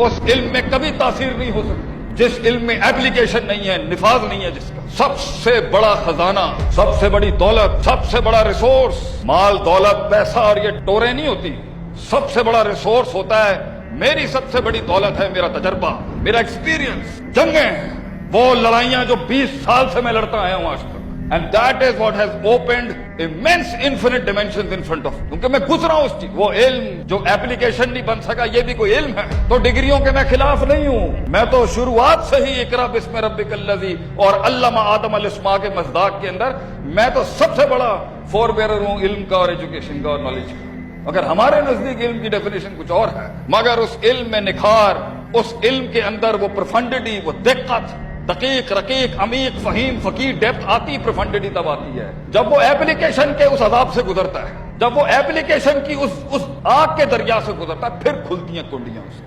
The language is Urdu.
اس علم میں کبھی تاثیر نہیں ہو سکتی جس علم میں ایپلیکیشن نہیں ہے، نفاذ نہیں ہے جس کا۔ سب سے بڑا خزانہ، سب سے بڑی دولت، سب سے بڑا ریسورس، مال دولت پیسہ اور یہ ٹوریں نہیں ہوتی، سب سے بڑا ریسورس ہوتا ہے، میری سب سے بڑی دولت ہے میرا تجربہ، میرا ایکسپیرینس، جنگیں، وہ لڑائیاں جو 20 سال سے میں لڑتا آیا ہوں آج تک۔ And that is what has opened immense infinite dimensions in front of me. کیونکہ میں گزرا ہوں اس چیز، وہ علم جو ایپلیکیشن نہیں بن سکا یہ بھی کوئی علم ہے۔ تو ڈگریوں کے میں خلاف نہیں ہوں، میں تو شروعات سے ہی اقرا بسم ربک الذی اور علم آدم الاسماء کے مصداق کے اندر میں تو سب سے بڑا فور بیرر ہوں علم کا اور ایجوکیشن کا اور نالج کا۔ اگر ہمارے نزدیک علم کی ڈیفینیشن کچھ اور ہے، مگر اس علم میں نکھار، اس علم کے اندر وہ پروفنڈٹی، وہ دقت، دقیق، رقیق، عمیق، فہیم، فقیر، ڈیپتھ آتی، پروفنڈٹی تب آتی ہے جب وہ ایپلیکیشن کے اس عذاب سے گزرتا ہے، جب وہ ایپلیکیشن کی اس آگ کے دریا سے گزرتا ہے، پھر کھلتی ہیں کنڈیاں اسے۔